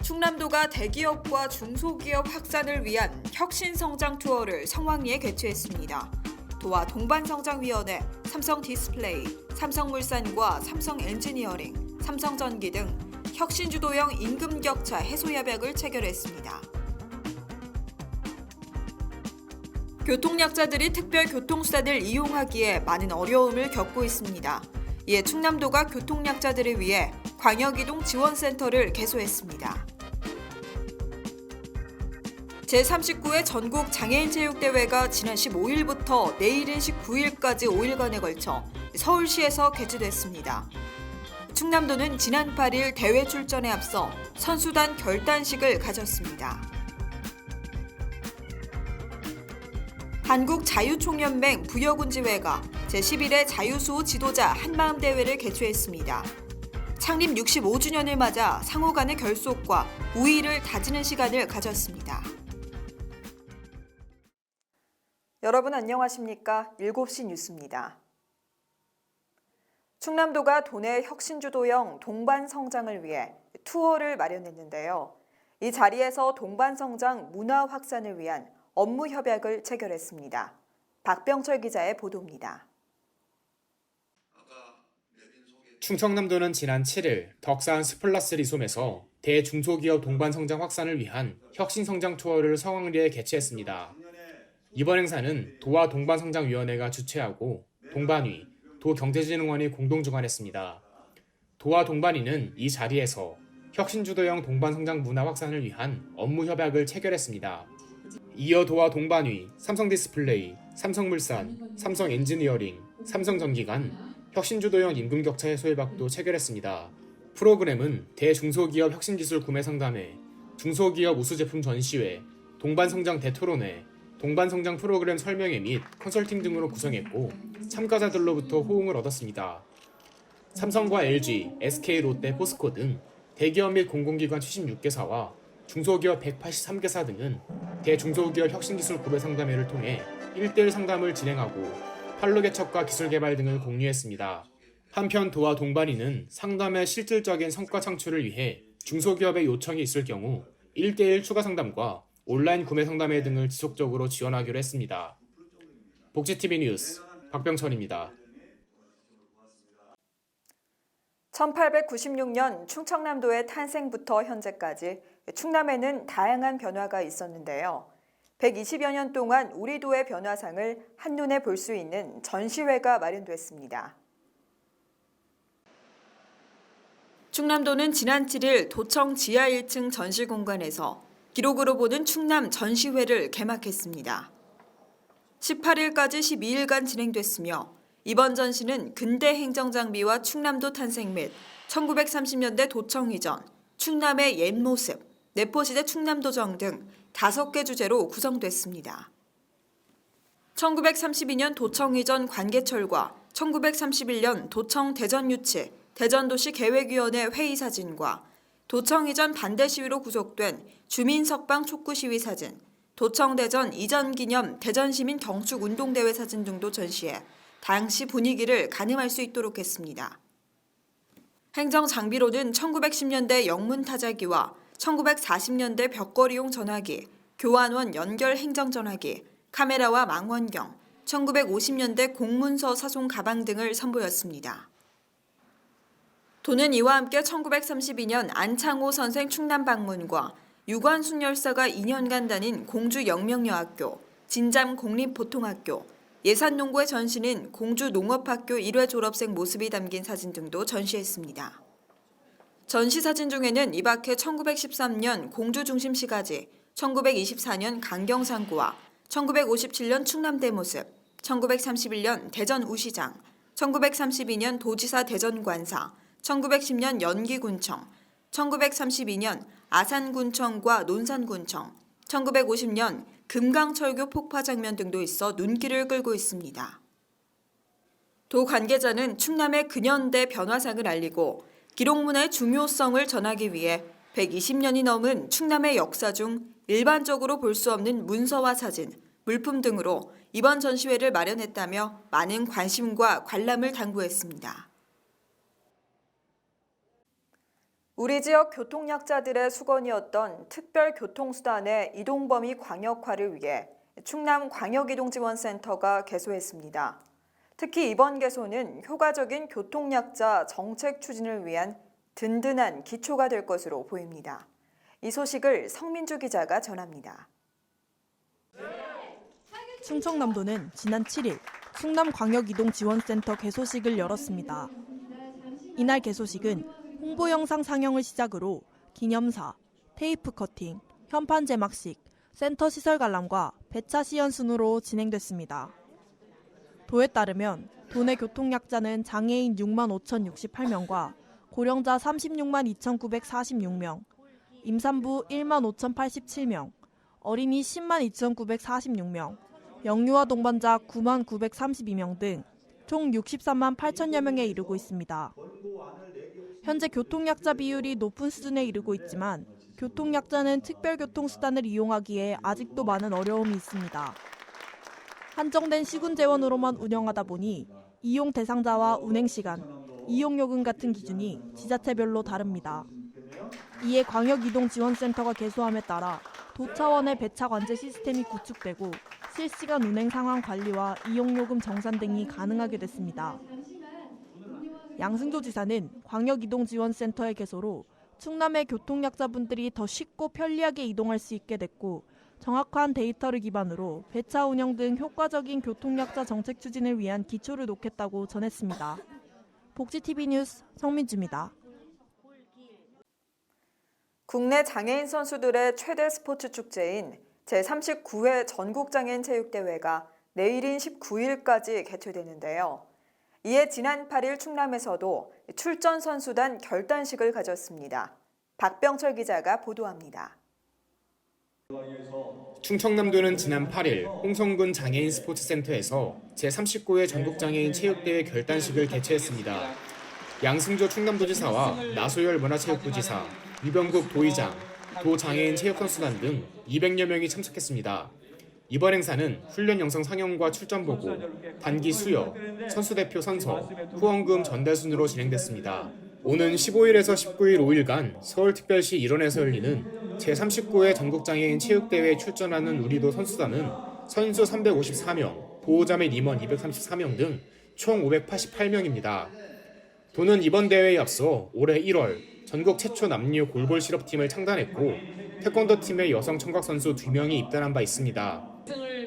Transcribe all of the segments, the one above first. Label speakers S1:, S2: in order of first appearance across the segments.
S1: 충남도가 대기업과 중소기업 확산을 위한 혁신성장 투어를 성황리에 개최했습니다. 도와 동반성장위원회, 삼성디스플레이, 삼성물산과 삼성엔지니어링, 삼성전기 등 혁신주도형 임금격차 해소협약을 체결했습니다. 교통약자들이 특별 교통수단을 이용하기에 많은 어려움을 겪고 있습니다. 이에 충남도가 교통약자들을 위해 광역이동 지원센터를 개소했습니다. 제39회 전국 장애인 체육대회가 지난 15일부터 내일인 19일까지 5일간에 걸쳐 서울시에서 개최됐습니다. 충남도는 지난 8일 대회 출전에 앞서 선수단 결단식을 가졌습니다. 한국자유총연맹 부여군지회가 제11회 자유수호 지도자 한마음대회를 개최했습니다. 창립 65주년을 맞아 상호 간의 결속과 우위를 다지는 시간을 가졌습니다. 여러분 안녕하십니까? 7시 뉴스입니다. 충남도가 도내 혁신주도형 동반성장을 위해 투어를 마련했는데요. 이 자리에서 동반성장 문화 확산을 위한 업무 협약을 체결했습니다. 박병철 기자의 보도입니다.
S2: 충청남도는 지난 7일 덕산 스플라스 리솜에서 대중소기업 동반성장 확산을 위한 혁신성장 투어를 성황리에 개최했습니다. 이번 행사는 도와 동반성장위원회가 주최하고 동반위, 도경제진흥원이 공동 주관했습니다. 도와 동반위는 이 자리에서 혁신주도형 동반성장 문화 확산을 위한 업무 협약을 체결했습니다. 이어 도와 동반위, 삼성디스플레이, 삼성물산, 삼성엔지니어링, 삼성전기 간 혁신주도형 임금격차 해소협약도 체결했습니다. 프로그램은 대중소기업 혁신기술 구매 상담회, 중소기업 우수제품 전시회, 동반성장 대토론회, 동반성장 프로그램 설명회 및 컨설팅 등으로 구성했고 참가자들로부터 호응을 얻었습니다. 삼성과 LG, SK, 롯데, 포스코 등 대기업 및 공공기관 76개사와 중소기업 183개사 등은 대중소기업 혁신기술 구매 상담회를 통해 1:1 상담을 진행하고 판로 개척과 기술 개발 등을 공유했습니다. 한편 도와 동반위는 상담의 실질적인 성과 창출을 위해 중소기업의 요청이 있을 경우 1:1 추가 상담과 온라인 구매 상담회 등을 지속적으로 지원하기로 했습니다. 복지TV 뉴스 박병철입니다.
S1: 1896년 충청남도의 탄생부터 현재까지 충남에는 다양한 변화가 있었는데요. 120여 년 동안 우리 도의 변화상을 한눈에 볼 수 있는 전시회가 마련됐습니다. 충남도는 지난 7일 도청 지하 1층 전시공간에서 기록으로 보는 충남 전시회를 개막했습니다. 18일까지 12일간 진행됐으며 이번 전시는 근대 행정장비와 충남도 탄생 및 1930년대 도청 이전, 충남의 옛 모습, 내포시대 충남도정 등 5개 주제로 구성됐습니다. 1932년 도청 이전 관계철과 1931년 도청 대전 유치, 대전도시 계획위원회 회의 사진과 도청 이전 반대 시위로 구속된 주민석방 촉구 시위 사진, 도청 대전 이전 기념 대전시민 경축 운동대회 사진 등도 전시해 당시 분위기를 가늠할 수 있도록 했습니다. 행정장비로는 1910년대 영문타자기와 1940년대 벽걸이용 전화기, 교환원 연결 행정전화기, 카메라와 망원경, 1950년대 공문서 사송 가방 등을 선보였습니다. 도는 이와 함께 1932년 안창호 선생 충남 방문과 유관순 열사가 2년간 다닌 공주 영명여학교, 진잠 공립보통학교, 예산농고의 전시는 공주 농업학교 1회 졸업생 모습이 담긴 사진 등도 전시했습니다. 전시 사진 중에는 이 밖에 1913년 공주 중심시가지, 1924년 강경상구와 1957년 충남대 모습, 1931년 대전 우시장, 1932년 도지사 대전관사, 1910년 연기군청, 1932년 아산군청과 논산군청, 1950년 금강철교 폭파 장면 등도 있어 눈길을 끌고 있습니다. 도 관계자는 충남의 근현대 변화상을 알리고 기록문화의 중요성을 전하기 위해 120년이 넘은 충남의 역사 중 일반적으로 볼 수 없는 문서와 사진, 물품 등으로 이번 전시회를 마련했다며 많은 관심과 관람을 당부했습니다. 우리 지역 교통약자들의 수건이었던 특별교통수단의 이동범위 광역화를 위해 충남광역이동지원센터가 개소했습니다. 특히 이번 개소는 효과적인 교통약자 정책 추진을 위한 든든한 기초가 될 것으로 보입니다. 이 소식을 성민주 기자가 전합니다.
S3: 충청남도는 지난 7일 충남광역이동지원센터 개소식을 열었습니다. 이날 개소식은 홍보 영상 상영을 시작으로 기념사, 테이프 커팅, 현판 제막식, 센터 시설 관람과 배차 시연 순으로 진행됐습니다. 도에 따르면 도내 교통약자는 장애인 6만 5,068명과 고령자 36만 2,946명, 임산부 1만 5,087명, 어린이 10만 2,946명, 영유아 동반자 9만 932명 등 총 63만 8천여 명에 이르고 있습니다. 현재 교통약자 비율이 높은 수준에 이르고 있지만 교통약자는 특별교통수단을 이용하기에 아직도 많은 어려움이 있습니다. 한정된 시군 재원으로만 운영하다 보니 이용 대상자와 운행시간, 이용요금 같은 기준이 지자체별로 다릅니다. 이에 광역이동지원센터가 개소함에 따라 도 차원의 배차 관제 시스템이 구축되고 실시간 운행 상황 관리와 이용요금 정산 등이 가능하게 됐습니다. 양승조 지사는 광역이동지원센터의 개소로 충남의 교통약자분들이 더 쉽고 편리하게 이동할 수 있게 됐고 정확한 데이터를 기반으로 배차 운영 등 효과적인 교통약자 정책 추진을 위한 기초를 놓겠다고 전했습니다. 복지TV 뉴스 성민주입니다.
S1: 국내 장애인 선수들의 최대 스포츠 축제인 제39회 전국장애인 체육대회가 내일인 19일까지 개최되는데요. 이에 지난 8일 충남에서도 출전 선수단 결단식을 가졌습니다. 박병철 기자가 보도합니다.
S2: 충청남도는 지난 8일 홍성군 장애인 스포츠센터에서 제39회 전국장애인 체육대회 결단식을 개최했습니다. 양승조 충남도지사와 나소열 문화체육부지사, 유병국 도의장, 도장애인 체육선수단 등 200여 명이 참석했습니다. 이번 행사는 훈련 영상 상영과 출전 보고, 단기 수여, 선수대표 선서, 후원금 전달 순으로 진행됐습니다. 오는 15일에서 19일 5일간 서울특별시 일원에서 열리는 제39회 전국장애인 체육대회에 출전하는 우리도 선수단은 선수 354명, 보호자 및 임원 234명 등 총 588명입니다. 도는 이번 대회에 앞서 올해 1월 전국 최초 남녀 골볼 실업팀을 창단했고 태권도 팀의 여성 청각 선수 2명이 입단한 바 있습니다.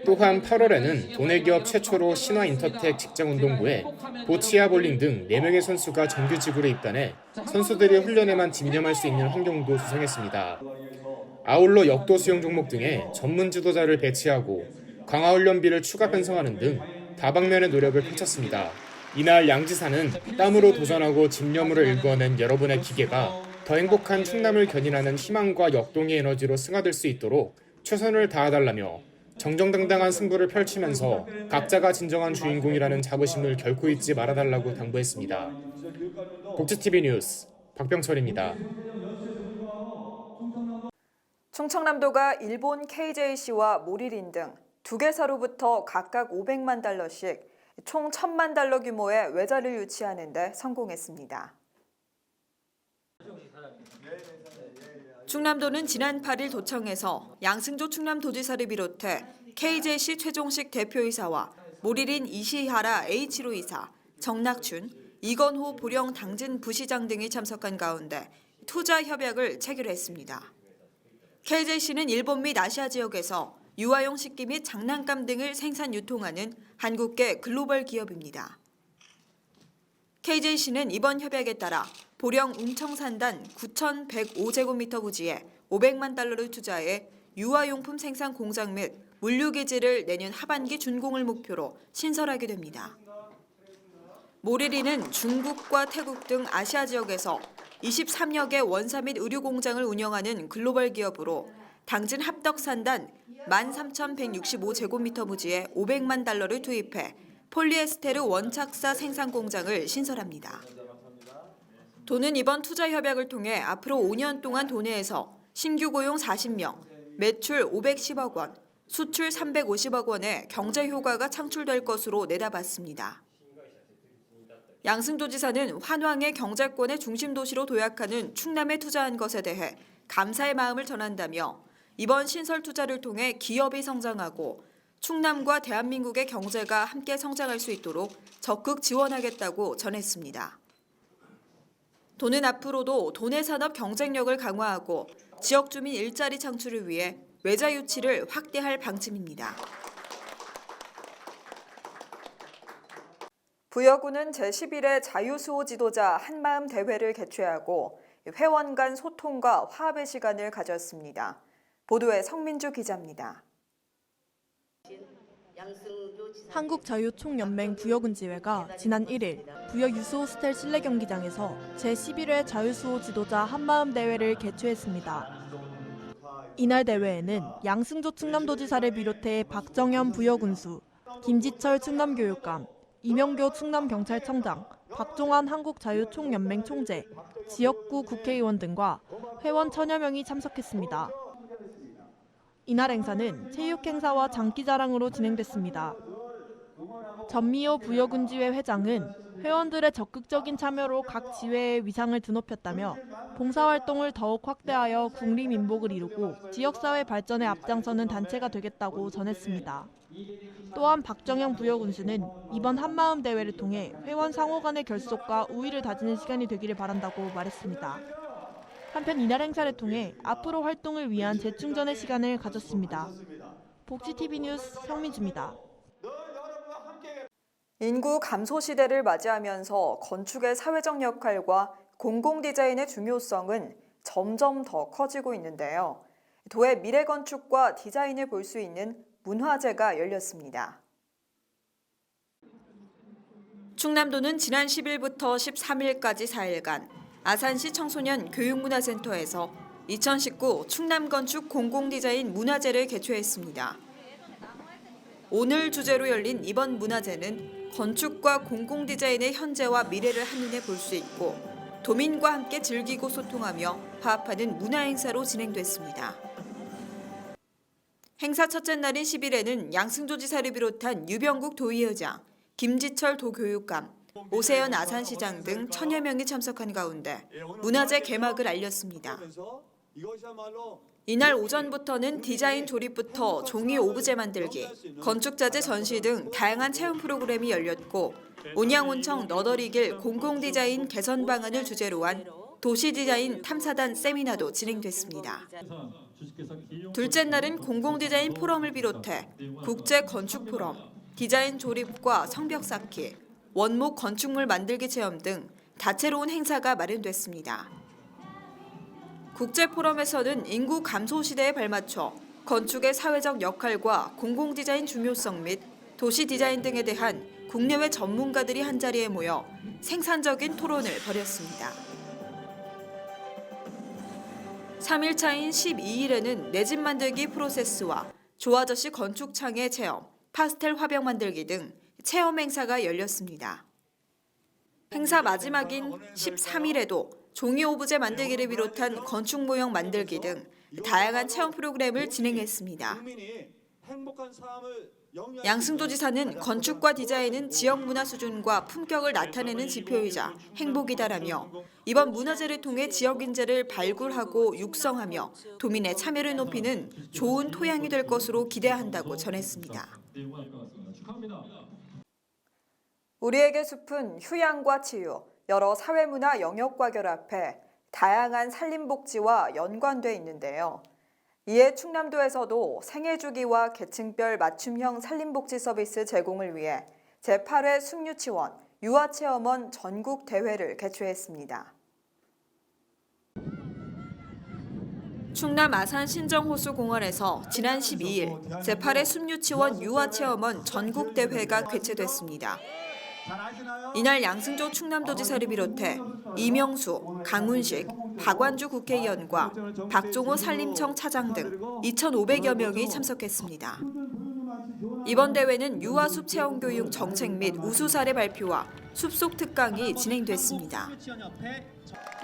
S2: 또한 8월에는 도내 기업 최초로 신화인터텍 직장운동부에 보치아 볼링 등 4명의 선수가 정규직으로 입단해 선수들이 훈련에만 집념할 수 있는 환경도 조성했습니다. 아울러 역도 수영 종목 등에 전문 지도자를 배치하고 강화훈련비를 추가 편성하는 등 다방면의 노력을 펼쳤습니다. 이날 양 지사는 땀으로 도전하고 집념으로 일궈낸 여러분의 기계가 더 행복한 충남을 견인하는 희망과 역동의 에너지로 승화될 수 있도록 최선을 다하달라며 정정당당한 승부를 펼치면서 각자가 진정한 주인공이라는 자부심을 결코 잊지 말아달라고 당부했습니다. 복지TV 뉴스 박병철입니다.
S1: 충청남도가 일본 KJC와 모리린 등 두 개사로부터 각각 500만 달러씩 총 1,000만 달러 규모의 외자를 유치하는 데 성공했습니다. 충남도는 지난 8일 도청에서 양승조 충남도지사를 비롯해 KJC 최종식 대표이사와 모리린 이시하라 H로 이사, 정낙춘, 이건호 보령 당진 부시장 등이 참석한 가운데 투자 협약을 체결했습니다. KJC는 일본 및 아시아 지역에서 유아용 식기 및 장난감 등을 생산 유통하는 한국계 글로벌 기업입니다. KJC는 이번 협약에 따라 보령 운청산단 9,105제곱미터 부지에 500만 달러를 투자해 유아용품 생산 공장 및 물류기지를 내년 하반기 준공을 목표로 신설하게 됩니다. 모리린은 중국과 태국 등 아시아 지역에서 23여 개 원사 및 의류 공장을 운영하는 글로벌 기업으로 당진 합덕산단 13,165제곱미터 부지에 500만 달러를 투입해 폴리에스테르 원착사 생산 공장을 신설합니다. 도는 이번 투자 협약을 통해 앞으로 5년 동안 도내에서 신규 고용 40명, 매출 510억 원, 수출 350억 원의 경제 효과가 창출될 것으로 내다봤습니다. 양승조지사는 환왕의 경제권의 중심 도시로 도약하는 충남에 투자한 것에 대해 감사의 마음을 전한다며 이번 신설 투자를 통해 기업이 성장하고 충남과 대한민국의 경제가 함께 성장할 수 있도록 적극 지원하겠다고 전했습니다. 도는 앞으로도 도내 산업 경쟁력을 강화하고 지역 주민 일자리 창출을 위해 외자 유치를 확대할 방침입니다. 부여구는 제11회 자유수호 지도자 한마음 대회를 개최하고 회원 간 소통과 화합의 시간을 가졌습니다. 보도에 성민주 기자입니다.
S3: 한국자유총연맹 부여군지회가 지난 1일 부여 유스호스텔 실내 경기장에서 제11회 자유수호 지도자 한마음 대회를 개최했습니다. 이날 대회에는 양승조 충남도지사를 비롯해 박정현 부여군수, 김지철 충남교육감, 이명교 충남경찰청장, 박종환 한국자유총연맹 총재, 지역구 국회의원 등과 회원 1000여 명이 참석했습니다. 이날 행사는 체육행사와 장기자랑으로 진행됐습니다. 전미호 부여군지회 회장은 회원들의 적극적인 참여로 각 지회의 위상을 드높였다며 봉사활동을 더욱 확대하여 국리민복을 이루고 지역사회 발전에 앞장서는 단체가 되겠다고 전했습니다. 또한 박정영 부여군수는 이번 한마음 대회를 통해 회원 상호 간의 결속과 우위를 다지는 시간이 되기를 바란다고 말했습니다. 한편 이날 행사를 통해 앞으로 활동을 위한 재충전의 시간을 가졌습니다. 복지TV 뉴스 성민주입니다.
S1: 인구 감소 시대를 맞이하면서 건축의 사회적 역할과 공공 디자인의 중요성은 점점 더 커지고 있는데요. 도의 미래 건축과 디자인을 볼 수 있는 문화제가 열렸습니다. 충남도는 지난 10일부터 13일까지 4일간 아산시 청소년 교육문화센터에서 2019 충남건축 공공디자인 문화제를 개최했습니다. 오늘 주제로 열린 이번 문화제는 건축과 공공디자인의 현재와 미래를 한눈에 볼 수 있고 도민과 함께 즐기고 소통하며 화합하는 문화행사로 진행됐습니다. 행사 첫째 날인 10일에는 양승조지사를 비롯한 유병국 도의회장, 김지철 도교육감, 오세연 아산시장 등 1000여 명이 참석한 가운데 문화제 개막을 알렸습니다. 이날 오전부터는 디자인 조립부터 종이 오브제 만들기, 건축자재 전시 등 다양한 체험 프로그램이 열렸고 온양온청 너더리길 공공디자인 개선 방안을 주제로 한 도시디자인 탐사단 세미나도 진행됐습니다. 둘째 날은 공공디자인 포럼을 비롯해 국제건축포럼, 디자인 조립과 성벽 쌓기, 원목 건축물 만들기 체험 등 다채로운 행사가 마련됐습니다. 국제포럼에서는 인구 감소 시대에 발맞춰 건축의 사회적 역할과 공공디자인 중요성 및 도시 디자인 등에 대한 국내외 전문가들이 한자리에 모여 생산적인 토론을 벌였습니다. 3일차인 12일에는 내 집 만들기 프로세스와 조아저씨 건축창의 체험, 파스텔 화병 만들기 등 체험 행사가 열렸습니다. 행사 마지막인 13일에도 종이 오브제 만들기를 비롯한 건축 모형 만들기 등 다양한 체험 프로그램을 진행했습니다. 양승조지사는 건축과 디자인은 지역 문화 수준과 품격을 나타내는 지표이자 행복이다라며 이번 문화제를 통해 지역 인재를 발굴하고 육성하며 도민의 참여를 높이는 좋은 토양이 될 것으로 기대한다고 전했습니다. 우리에게 숲은 휴양과 치유, 여러 사회문화 영역과 결합해 다양한 산림복지와 연관돼 있는데요. 이에 충남도에서도 생애주기와 계층별 맞춤형 산림복지 서비스 제공을 위해 제8회 숲유치원, 유아체험원 전국 대회를 개최했습니다. 충남 아산 신정호수공원에서 지난 12일 제8회 숲유치원 유아체험원 전국 대회가 개최됐습니다. 이날 양승조 충남도지사를 비롯해 이명수, 강훈식, 박완주 국회의원과 박종호 산림청 차장 등 2,500여 명이 참석했습니다. 이번 대회는 유아숲 체험교육 정책 및 우수 사례 발표와 숲속 특강이 진행됐습니다.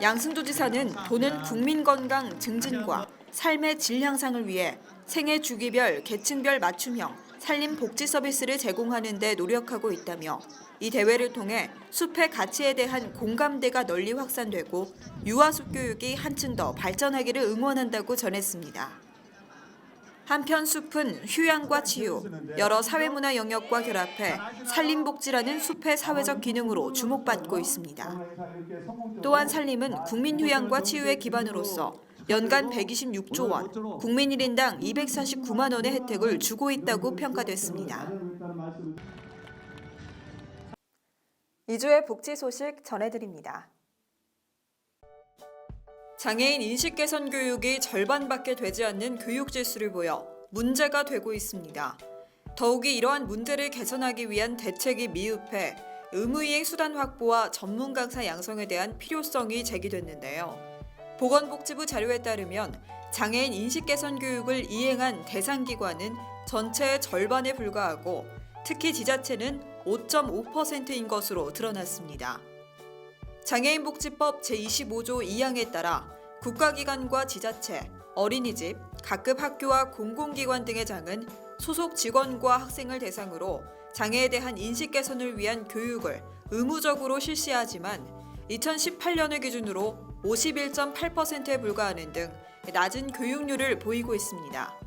S1: 양승조지사는 도는 국민 건강 증진과 삶의 질 향상을 위해 생애 주기별, 계층별 맞춤형 산림 복지 서비스를 제공하는 데 노력하고 있다며 이 대회를 통해 숲의 가치에 대한 공감대가 널리 확산되고 유아숲 교육이 한층 더 발전하기를 응원한다고 전했습니다. 한편 숲은 휴양과 치유, 여러 사회문화 영역과 결합해 산림복지라는 숲의 사회적 기능으로 주목받고 있습니다. 또한 산림은 국민휴양과 치유의 기반으로서 연간 126조 원, 국민 1인당 249만 원의 혜택을 주고 있다고 평가됐습니다. 2주의 복지 소식 전해드립니다. 장애인 인식 개선 교육이 절반밖에 되지 않는 교육 질수를 보여 문제가 되고 있습니다. 더욱이 이러한 문제를 개선하기 위한 대책이 미흡해 의무이행 수단 확보와 전문 강사 양성에 대한 필요성이 제기됐는데요. 보건복지부 자료에 따르면 장애인 인식 개선 교육을 이행한 대상 기관은 전체의 절반에 불과하고 특히 지자체는 5.5%인 것으로 드러났습니다. 장애인복지법 제25조 2항에 따라 국가기관과 지자체, 어린이집, 각급 학교와 공공기관 등의 장은 소속 직원과 학생을 대상으로 장애에 대한 인식 개선을 위한 교육을 의무적으로 실시하지만 2018년을 기준으로 51.8%에 불과하는 등 낮은 교육률을 보이고 있습니다.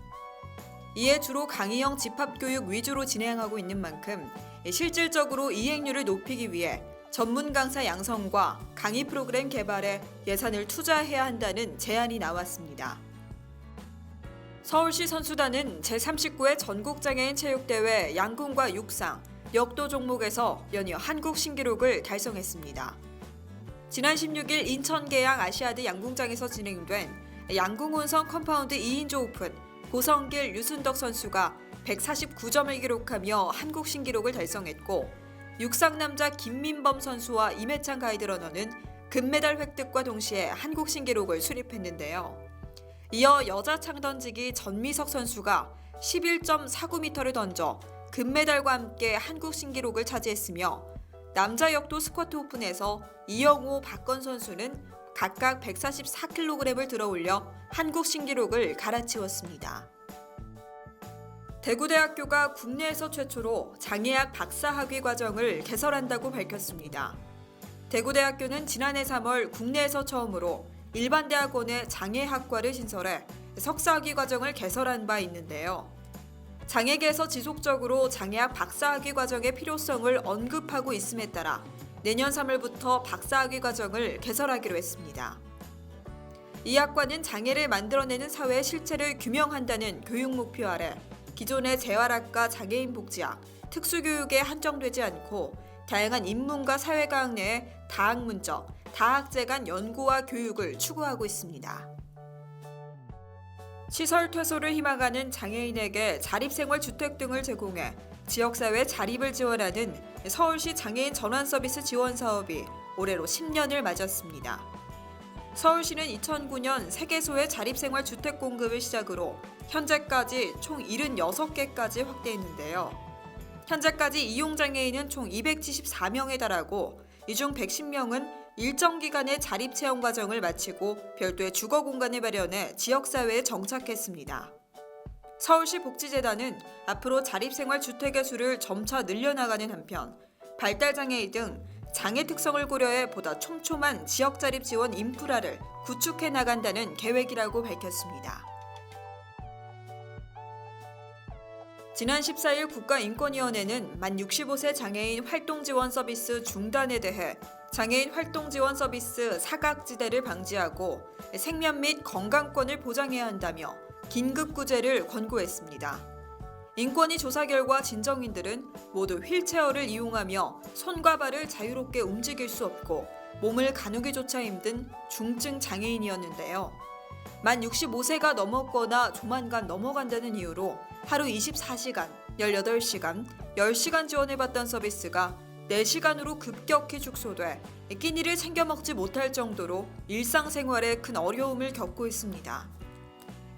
S1: 이에 주로 강의형 집합교육 위주로 진행하고 있는 만큼 실질적으로 이행률을 높이기 위해 전문 강사 양성과 강의 프로그램 개발에 예산을 투자해야 한다는 제안이 나왔습니다. 서울시 선수단은 제39회 전국장애인 체육대회 양궁과 육상, 역도 종목에서 연이어 한국 신기록을 달성했습니다. 지난 16일 인천 계양 아시아드 양궁장에서 진행된 양궁 혼성 컴파운드 2인조 오픈 고성길 류순덕 선수가 149점을 기록하며 한국 신기록을 달성했고 육상 남자 김민범 선수와 임해찬 가이드러너는 금메달 획득과 동시에 한국 신기록을 수립했는데요. 이어 여자 창던지기 전미석 선수가 11.49m를 던져 금메달과 함께 한국 신기록을 차지했으며 남자 역도 스쿼트 오픈에서 이영호, 박건 선수는 각각 144kg을 들어올려 한국 신기록을 갈아치웠습니다. 대구대학교가 국내에서 최초로 장애학 박사학위 과정을 개설한다고 밝혔습니다. 대구대학교는 지난해 3월 국내에서 처음으로 일반 대학원의 장애학과를 신설해 석사학위 과정을 개설한 바 있는데요. 장애계에서 지속적으로 장애학 박사학위 과정의 필요성을 언급하고 있음에 따라 내년 3월부터 박사학위 과정을 개설하기로 했습니다. 이 학과는 장애를 만들어내는 사회의 실체를 규명한다는 교육 목표 아래 기존의 재활학과 장애인 복지학, 특수교육에 한정되지 않고 다양한 인문과 사회과학 내의 다학문적, 다학제 간 연구와 교육을 추구하고 있습니다. 시설 퇴소를 희망하는 장애인에게 자립생활주택 등을 제공해 지역사회 자립을 지원하는 서울시 장애인 전환서비스 지원 사업이 올해로 10년을 맞았습니다. 서울시는 2009년 3개소의 자립생활주택 공급을 시작으로 현재까지 총 76개까지 확대했는데요. 현재까지 이용장애인은 총 274명에 달하고 이 중 110명은 일정 기간의 자립체험 과정을 마치고 별도의 주거 공간을 마련해 지역사회에 정착했습니다. 서울시 복지재단은 앞으로 자립생활주택의 수를 점차 늘려나가는 한편 발달장애인 등 장애 특성을 고려해 보다 촘촘한 지역자립 지원 인프라를 구축해 나간다는 계획이라고 밝혔습니다. 지난 14일 국가인권위원회는 만 65세 장애인 활동지원 서비스 중단에 대해 장애인 활동지원 서비스 사각지대를 방지하고 생명 및 건강권을 보장해야 한다며 긴급구제를 권고했습니다. 인권위 조사 결과 진정인들은 모두 휠체어를 이용하며 손과 발을 자유롭게 움직일 수 없고 몸을 가누기조차 힘든 중증 장애인이었는데요. 만 65세가 넘었거나 조만간 넘어간다는 이유로 하루 24시간, 18시간, 10시간 지원해봤던 서비스가 4시간으로 급격히 축소돼 끼니를 챙겨 먹지 못할 정도로 일상생활에 큰 어려움을 겪고 있습니다.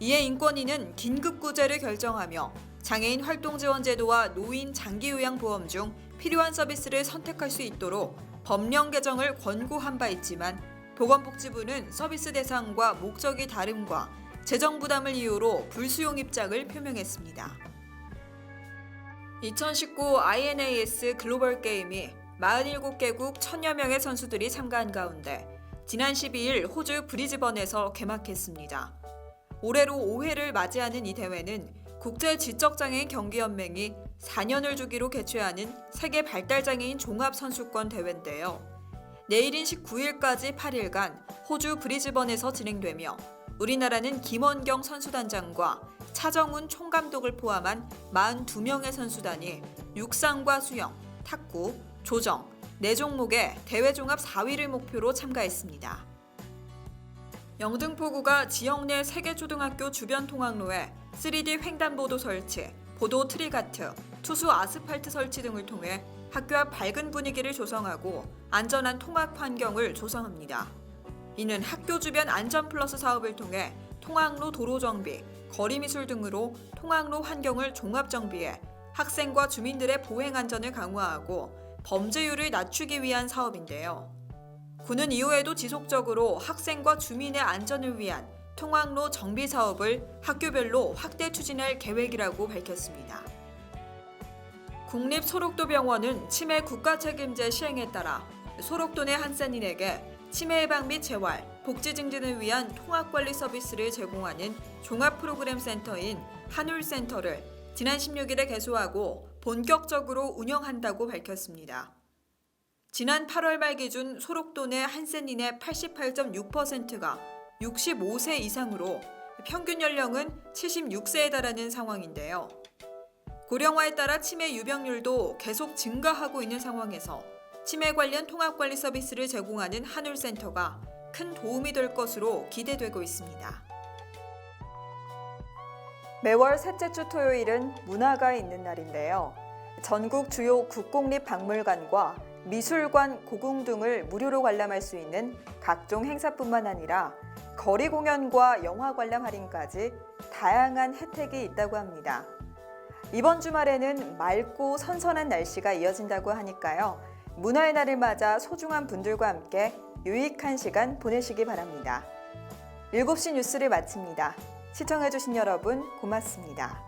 S1: 이에 인권위는 긴급구제를 결정하며 장애인 활동지원제도와 노인 장기요양보험 중 필요한 서비스를 선택할 수 있도록 법령 개정을 권고한 바 있지만 보건복지부는 서비스 대상과 목적이 다름과 재정 부담을 이유로 불수용 입장을 표명했습니다. 2019 INAS 글로벌 게임이 47개국 1000여 명의 선수들이 참가한 가운데 지난 12일 호주 브리즈번에서 개막했습니다. 올해로 5회를 맞이하는 이 대회는 국제지적장애인 경기연맹이 4년을 주기로 개최하는 세계 발달장애인 종합선수권 대회인데요. 내일인 19일까지 8일간 호주 브리즈번에서 진행되며 우리나라는 김원경 선수단장과 차정훈 총감독을 포함한 42명의 선수단이 육상과 수영, 탁구, 조정, 4종목의 대회 종합 4위를 목표로 참가했습니다. 영등포구가 지역 내 세계초등학교 주변 통학로에 3D 횡단보도 설치, 보도 트리가트, 투수 아스팔트 설치 등을 통해 학교 앞 밝은 분위기를 조성하고 안전한 통학 환경을 조성합니다. 이는 학교 주변 안전 플러스 사업을 통해 통학로 도로 정비, 거리 미술 등으로 통학로 환경을 종합 정비해 학생과 주민들의 보행 안전을 강화하고 범죄율을 낮추기 위한 사업인데요. 구는 이후에도 지속적으로 학생과 주민의 안전을 위한 통학로 정비 사업을 학교별로 확대 추진할 계획이라고 밝혔습니다. 국립소록도병원은 치매 국가책임제 시행에 따라 소록도 내 한센인에게 치매 예방 및 재활, 복지 증진을 위한 통합관리 서비스를 제공하는 종합 프로그램 센터인 한울센터를 지난 16일에 개소하고 본격적으로 운영한다고 밝혔습니다. 지난 8월 말 기준 소록도 내 한센인의 88.6%가 65세 이상으로 평균 연령은 76세에 달하는 상황인데요. 고령화에 따라 치매 유병률도 계속 증가하고 있는 상황에서 치매 관련 통합관리 서비스를 제공하는 한울센터가 큰 도움이 될 것으로 기대되고 있습니다. 매월 셋째 주 토요일은 문화가 있는 날인데요. 전국 주요 국공립박물관과 미술관, 고궁 등을 무료로 관람할 수 있는 각종 행사뿐만 아니라 거리 공연과 영화 관람 할인까지 다양한 혜택이 있다고 합니다. 이번 주말에는 맑고 선선한 날씨가 이어진다고 하니까요. 문화의 날을 맞아 소중한 분들과 함께 유익한 시간 보내시기 바랍니다. 7시 뉴스를 마칩니다. 시청해주신 여러분 고맙습니다.